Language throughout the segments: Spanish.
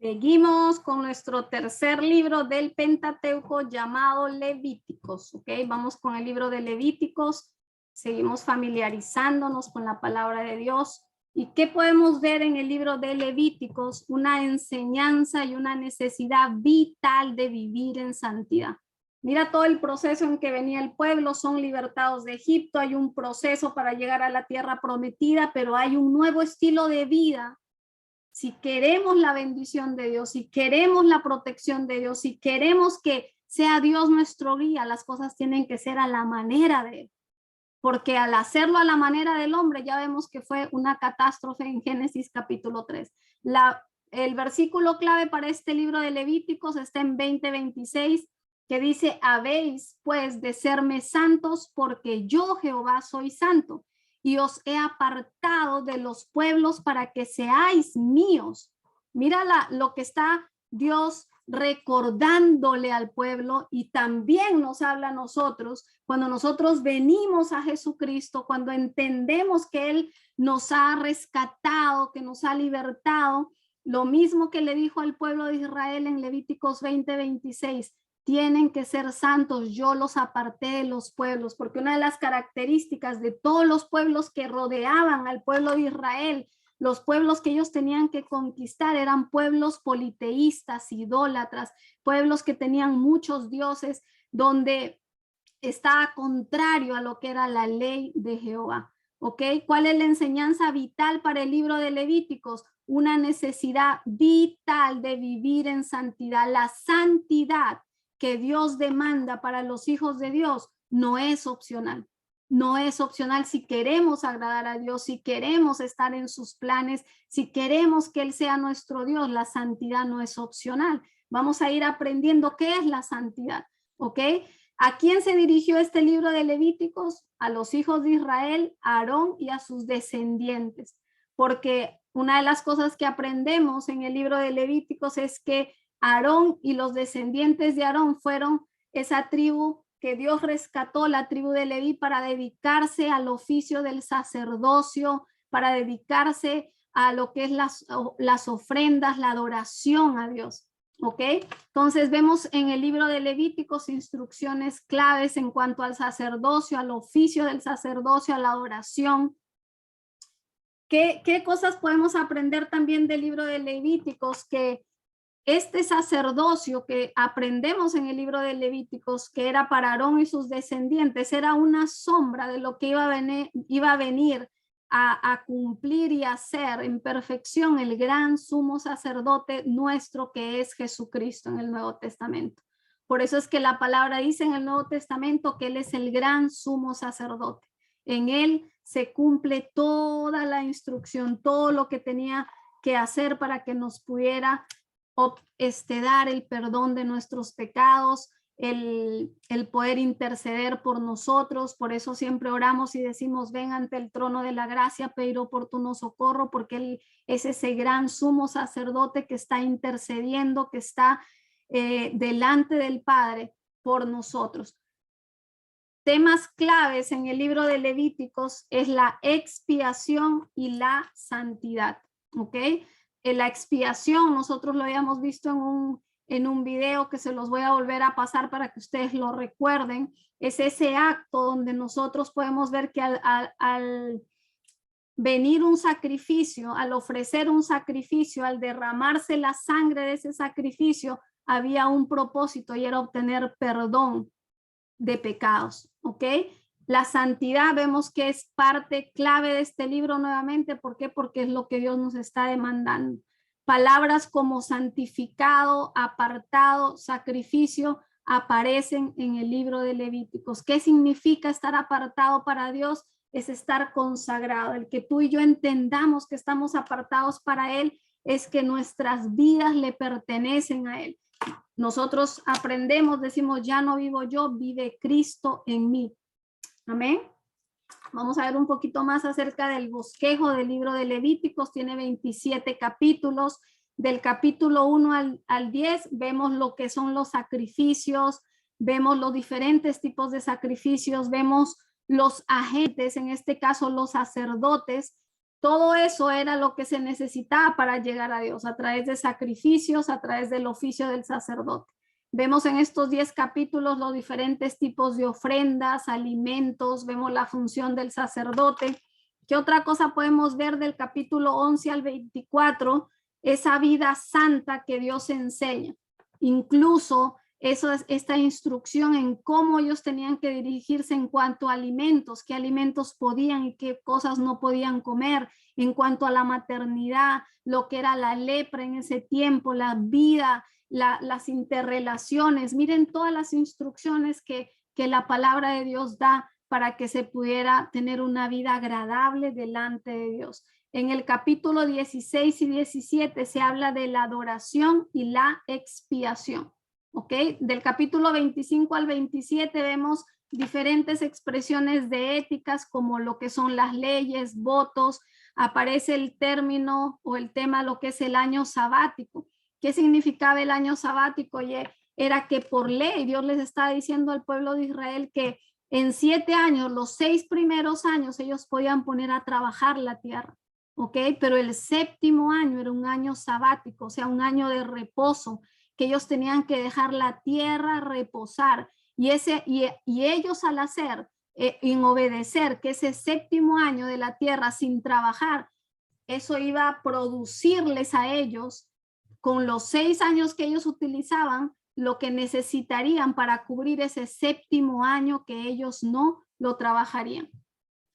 Seguimos con nuestro tercer libro del Pentateuco llamado Levíticos, ¿ok? Vamos con el libro de Levíticos, seguimos familiarizándonos con la palabra de Dios. ¿Y qué podemos ver en el libro de Levíticos? Una enseñanza y una necesidad vital de vivir en santidad. Mira todo el proceso en que venía el pueblo, son libertados de Egipto, hay un proceso para llegar a la tierra prometida, pero hay un nuevo estilo de vida. Si queremos la bendición de Dios, si queremos la protección de Dios, si queremos que sea Dios nuestro guía, las cosas tienen que ser a la manera de Él. Porque al hacerlo a la manera del hombre, ya vemos que fue una catástrofe en Génesis capítulo 3. El versículo clave para este libro de Levíticos está en 20:26, que dice: habéis pues de serme santos, porque yo Jehová soy santo, y os he apartado de los pueblos para que seáis míos. Mira lo que está Dios recordándole al pueblo, y también nos habla a nosotros cuando nosotros venimos a Jesucristo, cuando entendemos que Él nos ha rescatado, que nos ha libertado. Lo mismo que le dijo al pueblo de Israel en Levíticos 20:26, tienen que ser santos, yo los aparté de los pueblos, porque una de las características de todos los pueblos que rodeaban al pueblo de Israel, los pueblos que ellos tenían que conquistar, eran pueblos politeístas, idólatras, pueblos que tenían muchos dioses, donde estaba contrario a lo que era la ley de Jehová. ¿Ok? ¿Cuál es la enseñanza vital para el libro de Levíticos? Una necesidad vital de vivir en santidad. La santidad que Dios demanda para los hijos de Dios no es opcional. No es opcional si queremos agradar a Dios, si queremos estar en sus planes, si queremos que Él sea nuestro Dios. La santidad no es opcional. Vamos a ir aprendiendo qué es la santidad. ¿Ok? ¿A quién se dirigió este libro de Levíticos? A los hijos de Israel, a Aarón y a sus descendientes. Porque una de las cosas que aprendemos en el libro de Levíticos es que Aarón y los descendientes de Aarón fueron esa tribu que Dios rescató, la tribu de Leví, para dedicarse al oficio del sacerdocio, para dedicarse a lo que es las ofrendas, la adoración a Dios. ¿Ok? Entonces vemos en el libro de Levíticos instrucciones claves en cuanto al sacerdocio, al oficio del sacerdocio, a la adoración. ¿Qué cosas podemos aprender también del libro de Levíticos? Que este sacerdocio que aprendemos en el libro de Levíticos, que era para Aarón y sus descendientes, era una sombra de lo que iba a venir a cumplir y hacer en perfección el gran sumo sacerdote nuestro, que es Jesucristo en el Nuevo Testamento. Por eso es que la palabra dice en el Nuevo Testamento que Él es el gran sumo sacerdote. En Él se cumple toda la instrucción, todo lo que tenía que hacer para que nos pudiera dar el perdón de nuestros pecados, el poder interceder por nosotros. Por eso siempre oramos y decimos: ven ante el trono de la gracia, pedir oportuno socorro, porque Él es ese gran sumo sacerdote que está intercediendo, que está delante del Padre por nosotros. Temas claves en el libro de Levíticos es la expiación y la santidad. ¿Ok? La expiación, nosotros lo habíamos visto en un video que se los voy a volver a pasar para que ustedes lo recuerden. Es ese acto donde nosotros podemos ver que al venir un sacrificio, al ofrecer un sacrificio, al derramarse la sangre de ese sacrificio, había un propósito, y era obtener perdón de pecados. ¿Ok? La santidad vemos que es parte clave de este libro nuevamente. ¿Por qué? Porque es lo que Dios nos está demandando. Palabras como santificado, apartado, sacrificio aparecen en el libro de Levíticos. ¿Qué significa estar apartado para Dios? Es estar consagrado. El que tú y yo entendamos que estamos apartados para Él es que nuestras vidas le pertenecen a Él. Nosotros aprendemos, decimos: ya no vivo yo, vive Cristo en mí. Amén. Vamos a ver un poquito más acerca del bosquejo del libro de Levíticos. Tiene 27 capítulos. Del capítulo 1 al 10 vemos lo que son los sacrificios, vemos los diferentes tipos de sacrificios, vemos los agentes, en este caso los sacerdotes, Todo eso era lo que se necesitaba para llegar a Dios, a través de sacrificios, a través del oficio del sacerdote. Vemos en estos 10 capítulos los diferentes tipos de ofrendas, alimentos, vemos la función del sacerdote. ¿Qué otra cosa podemos ver del capítulo 11 al 24? Esa vida santa que Dios enseña. Incluso esta instrucción en cómo ellos tenían que dirigirse en cuanto a alimentos, qué alimentos podían y qué cosas no podían comer, en cuanto a la maternidad, lo que era la lepra en ese tiempo, la vida, las interrelaciones. Miren todas las instrucciones que la palabra de Dios da para que se pudiera tener una vida agradable delante de Dios. En el capítulo 16 y 17 se habla de la adoración y la expiación. ¿Ok? Del capítulo 25 al 27 vemos diferentes expresiones de éticas como lo que son las leyes, votos. Aparece el término o el tema, lo que es el año sabático. ¿Qué significaba el año sabático? Era que por ley Dios les estaba diciendo al pueblo de Israel que en 7 años, los 6 primeros años, ellos podían poner a trabajar la tierra. ¿Ok? Pero el 7º año era un año sabático, o sea, un año de reposo, que ellos tenían que dejar la tierra reposar. Y ellos al hacer, en obedecer que ese 7º año de la tierra sin trabajar, eso iba a producirles a ellos, con los 6 años que ellos utilizaban, lo que necesitarían para cubrir ese 7º año que ellos no lo trabajarían.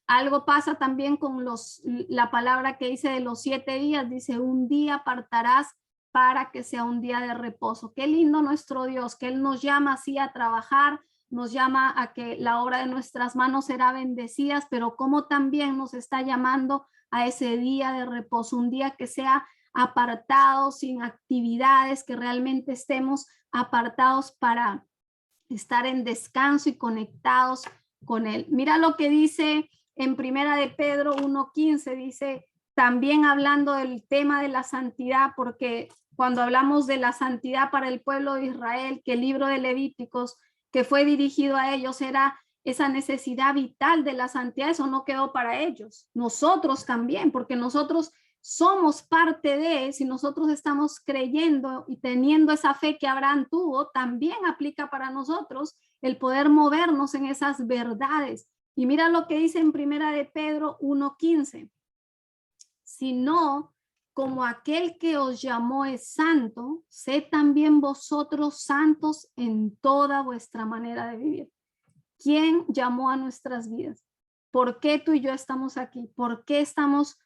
Algo pasa también con la palabra que dice de los 7 días, dice un día apartarás para que sea un día de reposo. Qué lindo nuestro Dios, que Él nos llama así a trabajar, nos llama a que la obra de nuestras manos será bendecida, pero como también nos está llamando a ese día de reposo, un día que sea apartado, sin actividades, que realmente estemos apartados para estar en descanso y conectados con Él. Mira lo que dice en Primera de Pedro 1:15, dice, también hablando del tema de la santidad, porque cuando hablamos de la santidad para el pueblo de Israel, que el libro de Levíticos que fue dirigido a ellos era esa necesidad vital de la santidad, eso no quedó para ellos, nosotros también, porque nosotros somos parte de, si nosotros estamos creyendo y teniendo esa fe que Abraham tuvo, también aplica para nosotros el poder movernos en esas verdades. Y mira lo que dice en Primera de Pedro 1:15, sino como aquel que os llamó es santo, sed también vosotros santos en toda vuestra manera de vivir. ¿Quién llamó a nuestras vidas? ¿Por qué tú y yo estamos aquí? ¿Por qué estamos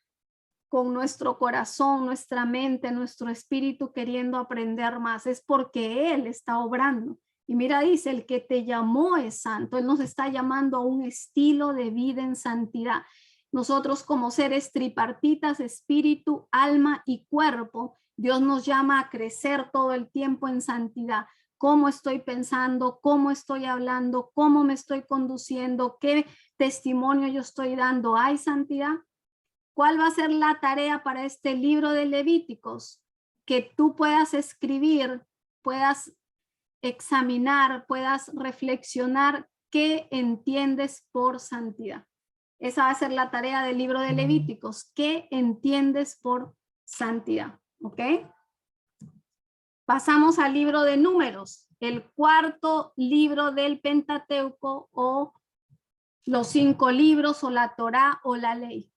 con nuestro corazón, nuestra mente, nuestro espíritu queriendo aprender más? Es porque Él está obrando. Y mira, dice, el que te llamó es santo. Él nos está llamando a un estilo de vida en santidad. Nosotros como seres tripartitas, espíritu, alma y cuerpo, Dios nos llama a crecer todo el tiempo en santidad. Cómo estoy pensando, cómo estoy hablando, cómo me estoy conduciendo, qué testimonio yo estoy dando. ¿Hay santidad? ¿Cuál va a ser la tarea para este libro de Levíticos? Que tú puedas escribir, puedas examinar, puedas reflexionar qué entiendes por santidad. Esa va a ser la tarea del libro de Levíticos. ¿Qué entiendes por santidad? ¿Ok? Pasamos al libro de Números, el 4º libro del Pentateuco o los 5 libros o la Torá o la ley.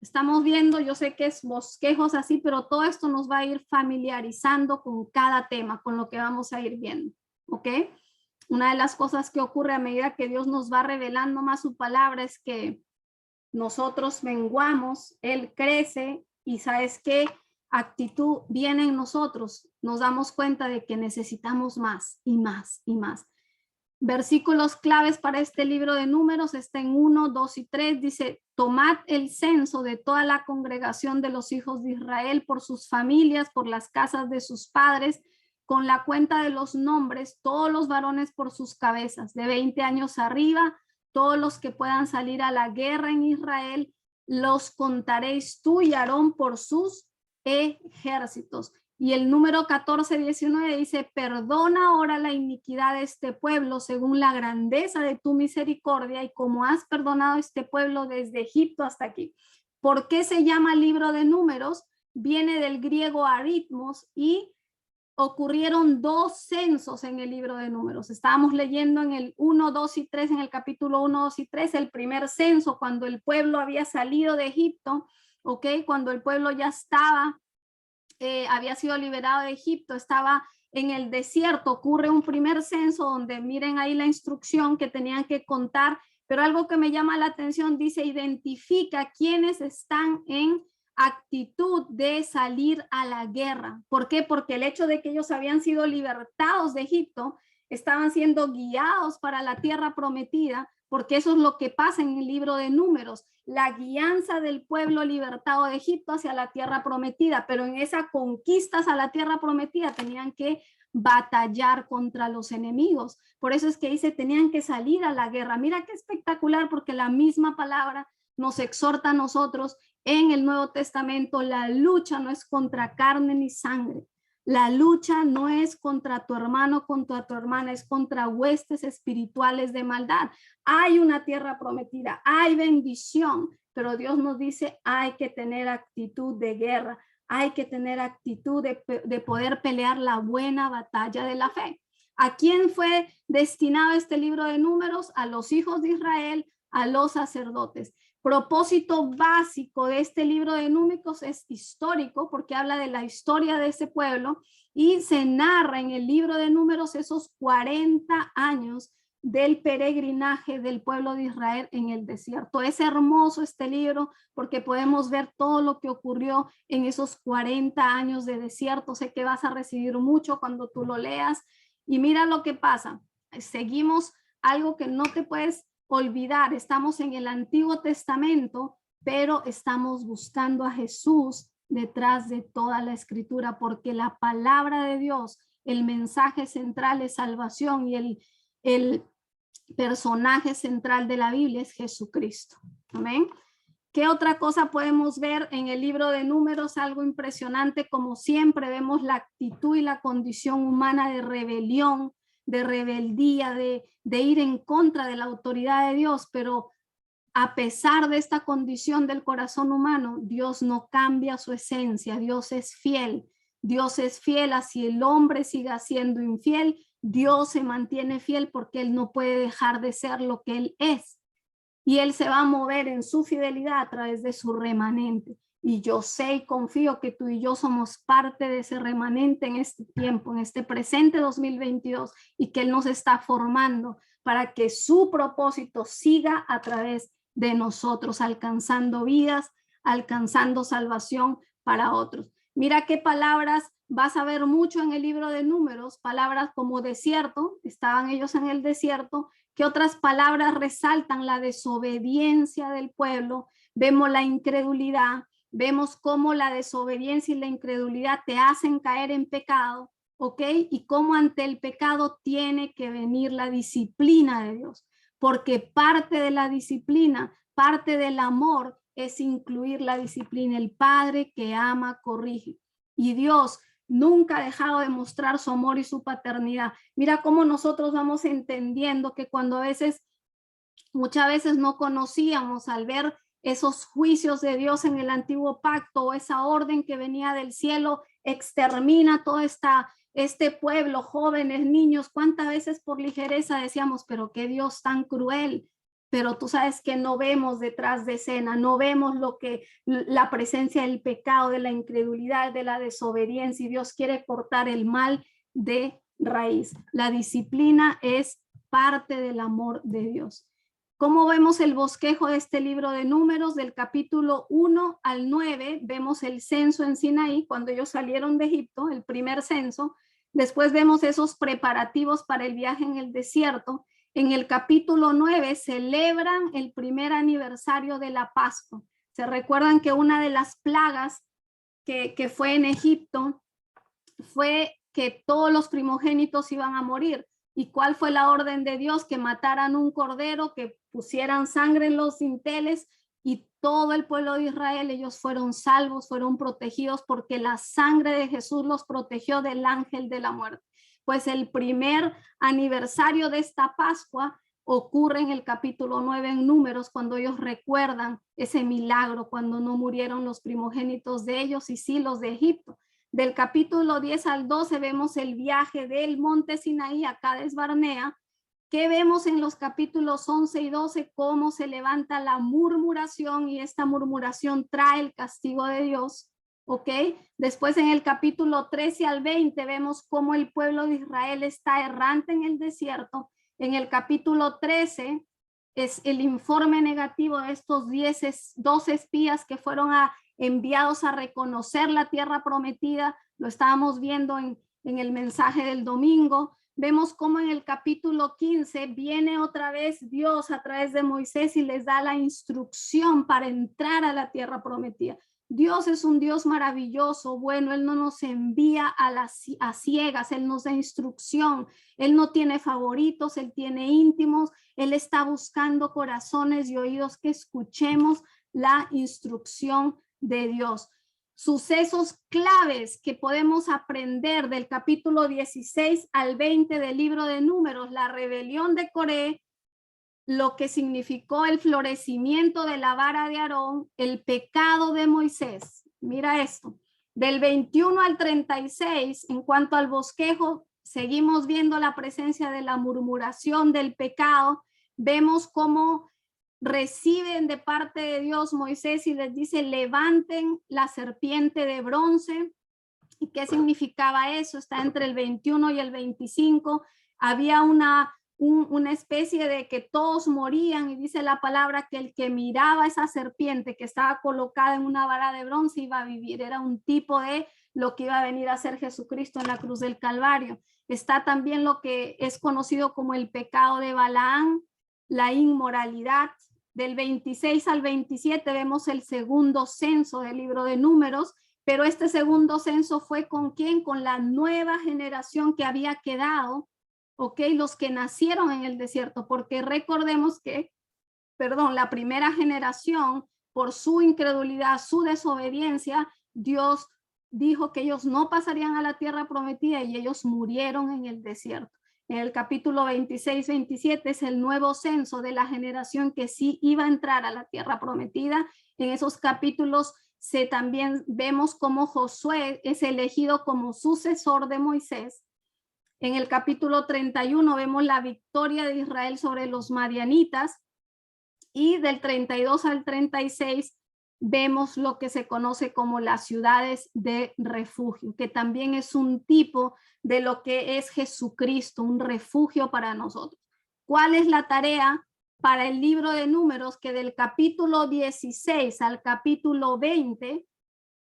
Estamos viendo, yo sé que es bosquejos así, pero todo esto nos va a ir familiarizando con cada tema, con lo que vamos a ir viendo. ¿Ok? Una de las cosas que ocurre a medida que Dios nos va revelando más su palabra es que nosotros menguamos, Él crece y ¿sabes qué? Actitud viene en nosotros. Nos damos cuenta de que necesitamos más y más y más. Versículos claves para este libro de Números está en 1, 2 y 3. Dice, tomad el censo de toda la congregación de los hijos de Israel por sus familias, por las casas de sus padres, con la cuenta de los nombres, todos los varones por sus cabezas, de 20 años arriba, todos los que puedan salir a la guerra en Israel, los contaréis tú y Aarón por sus ejércitos. Y el número 14-19 dice, perdona ahora la iniquidad de este pueblo según la grandeza de tu misericordia y como has perdonado este pueblo desde Egipto hasta aquí. ¿Por qué se llama libro de números? Viene del griego aritmos y ocurrieron 2 censos en el libro de números. Estábamos leyendo en el 1, 2 y 3, en el capítulo 1, 2 y 3, el primer censo cuando el pueblo había salido de Egipto, ¿ok? Cuando el pueblo ya estaba, había sido liberado de Egipto, estaba en el desierto, ocurre un primer censo donde miren ahí la instrucción que tenían que contar, pero algo que me llama la atención dice identifica quiénes están en actitud de salir a la guerra. ¿Por qué? Porque el hecho de que ellos habían sido libertados de Egipto, estaban siendo guiados para la tierra prometida, porque eso es lo que pasa en el libro de Números, la guianza del pueblo libertado de Egipto hacia la tierra prometida, pero en esa conquistas a la tierra prometida tenían que batallar contra los enemigos. Por eso es que dice, tenían que salir a la guerra. Mira qué espectacular, porque la misma palabra nos exhorta a nosotros en el Nuevo Testamento. La lucha no es contra carne ni sangre. La lucha no es contra tu hermano, contra tu hermana, es contra huestes espirituales de maldad. Hay una tierra prometida, hay bendición, pero Dios nos dice, hay que tener actitud de guerra, hay que tener actitud de poder pelear la buena batalla de la fe. ¿A quién fue destinado este libro de Números? A los hijos de Israel, a los sacerdotes. Propósito básico de este libro de Números es histórico, porque habla de la historia de ese pueblo y se narra en el libro de Números esos 40 años del peregrinaje del pueblo de Israel en el desierto. Es hermoso este libro porque podemos ver todo lo que ocurrió en esos 40 años de desierto. Sé que vas a recibir mucho cuando tú lo leas y mira lo que pasa. Seguimos algo que no te puedes olvidar. Estamos en el Antiguo Testamento, pero estamos buscando a Jesús detrás de toda la escritura, porque la palabra de Dios, el mensaje central es salvación y el personaje central de la Biblia es Jesucristo. Amén. ¿Qué otra cosa podemos ver en el libro de Números? Algo impresionante, como siempre vemos la actitud y la condición humana de rebelión, de rebeldía, de ir en contra de la autoridad de Dios, pero a pesar de esta condición del corazón humano, Dios no cambia su esencia, Dios es fiel así el hombre siga siendo infiel, Dios se mantiene fiel porque Él no puede dejar de ser lo que Él es. Y Él se va a mover en su fidelidad a través de su remanente. Y yo sé y confío que tú y yo somos parte de ese remanente en este tiempo, en este presente 2022, y que Él nos está formando para que su propósito siga a través de nosotros, alcanzando vidas, alcanzando salvación para otros. Mira qué palabras vas a ver mucho en el libro de Números, palabras como desierto, estaban ellos en el desierto. ¿Qué otras palabras resaltan la desobediencia del pueblo? Vemos la incredulidad, vemos cómo la desobediencia y la incredulidad te hacen caer en pecado, ¿ok? Y cómo ante el pecado tiene que venir la disciplina de Dios, porque parte de la disciplina, parte del amor es incluir la disciplina. El Padre que ama, corrige. Y Dios nunca ha dejado de mostrar su amor y su paternidad. Mira cómo nosotros vamos entendiendo que cuando a veces, muchas veces no conocíamos, al ver esos juicios de Dios en el antiguo pacto o esa orden que venía del cielo, extermina todo este pueblo, jóvenes, niños, cuántas veces por ligereza decíamos, pero qué Dios tan cruel. Pero tú sabes que no vemos detrás de escena, no vemos la presencia del pecado, de la incredulidad, de la desobediencia, y Dios quiere cortar el mal de raíz. La disciplina es parte del amor de Dios. ¿Cómo vemos el bosquejo de este libro de Números? Del capítulo 1 al 9, vemos el censo en Sinaí, cuando ellos salieron de Egipto, el primer censo. Después vemos esos preparativos para el viaje en el desierto. En el capítulo 9 celebran el primer aniversario de la Pascua. Se recuerdan que una de las plagas que fue en Egipto fue que todos los primogénitos iban a morir. ¿Y cuál fue la orden de Dios? Que mataran un cordero, que pusieran sangre en los dinteles, y todo el pueblo de Israel, ellos fueron salvos, fueron protegidos porque la sangre de Jesús los protegió del ángel de la muerte. Pues el primer aniversario de esta Pascua ocurre en el capítulo 9 en Números, cuando ellos recuerdan ese milagro, cuando no murieron los primogénitos de ellos y sí los de Egipto. Del capítulo 10 al 12 vemos el viaje del monte Sinaí a Cades Barnea. ¿Qué vemos en los capítulos 11 y 12? Cómo se levanta la murmuración y esta murmuración trae el castigo de Dios. ¿Ok? Después en el capítulo 13 al 20 vemos cómo el pueblo de Israel está errante en el desierto. En el capítulo 13 es el informe negativo de estos 12 espías que fueron enviados a reconocer la tierra prometida. Lo estábamos viendo en el mensaje del domingo. Vemos cómo en el capítulo 15 viene otra vez Dios a través de Moisés y les da la instrucción para entrar a la tierra prometida. Dios es un Dios maravilloso, bueno, Él no nos envía a ciegas, Él nos da instrucción, Él no tiene favoritos, Él tiene íntimos, Él está buscando corazones y oídos que escuchemos la instrucción de Dios. Sucesos claves que podemos aprender del capítulo 16 al 20 del libro de Números: la rebelión de Coré, lo que significó el florecimiento de la vara de Aarón, el pecado de Moisés. Mira esto, del 21 al 36, en cuanto al bosquejo, seguimos viendo la presencia de la murmuración, del pecado. Vemos cómo reciben de parte de Dios Moisés y les dice: levanten la serpiente de bronce. ¿Y qué significaba eso? Está entre el 21 y el 25. Había una especie de que todos morían, y dice la palabra que el que miraba esa serpiente que estaba colocada en una vara de bronce iba a vivir. Era un tipo de lo que iba a venir a hacer Jesucristo en la cruz del Calvario. Está también lo que es conocido como el pecado de Balaán, la inmoralidad. Del 26 al 27 vemos el segundo censo del libro de Números, pero este segundo censo fue ¿con quién? Con la nueva generación que había quedado, ¿ok? Los que nacieron en el desierto, porque recordemos que, la primera generación, por su incredulidad, su desobediencia, Dios dijo que ellos no pasarían a la tierra prometida y ellos murieron en el desierto. En el capítulo 26-27 es el nuevo censo de la generación que sí iba a entrar a la tierra prometida. En esos capítulos también vemos cómo Josué es elegido como sucesor de Moisés. En el capítulo 31 vemos la victoria de Israel sobre los madianitas, y del 32 al 36 vemos lo que se conoce como las ciudades de refugio, que también es un tipo de lo que es Jesucristo, un refugio para nosotros. ¿Cuál es la tarea para el libro de Números? Que del capítulo 16 al capítulo 20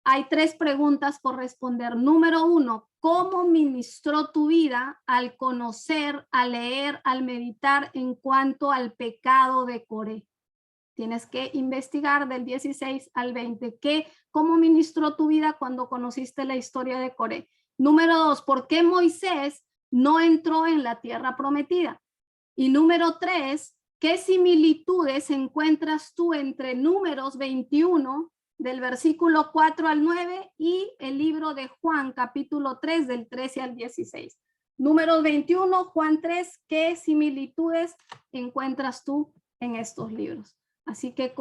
hay 3 preguntas por responder. Número 1, ¿cómo ministró tu vida al conocer, al leer, al meditar en cuanto al pecado de Coré? Tienes que investigar del 16 al 20. ¿Cómo ministró tu vida cuando conociste la historia de Coré? Número 2, ¿por qué Moisés no entró en la tierra prometida? Y número 3, ¿qué similitudes encuentras tú entre Números 21, del versículo 4 al 9, y el libro de Juan, capítulo 3, del 13 al 16? Números 21, Juan 3, ¿qué similitudes encuentras tú en estos libros? Así que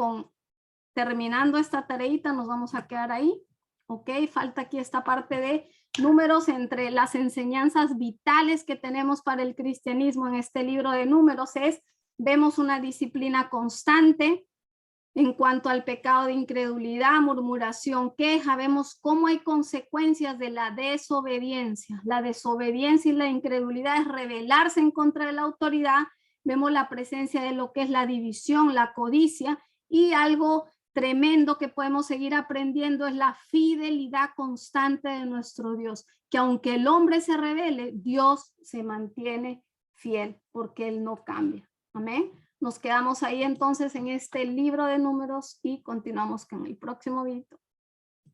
terminando esta tareita nos vamos a quedar ahí. Ok, falta aquí esta parte de Números, entre las enseñanzas vitales que tenemos para el cristianismo en este libro de Números vemos una disciplina constante en cuanto al pecado de incredulidad, murmuración, queja. Vemos cómo hay consecuencias de la desobediencia. La desobediencia y la incredulidad es rebelarse en contra de la autoridad. Vemos la presencia de lo que es la división, la codicia, y algo tremendo que podemos seguir aprendiendo es la fidelidad constante de nuestro Dios, que aunque el hombre se rebele, Dios se mantiene fiel porque Él no cambia. Amén. Nos quedamos ahí entonces en este libro de Números y continuamos con el próximo video.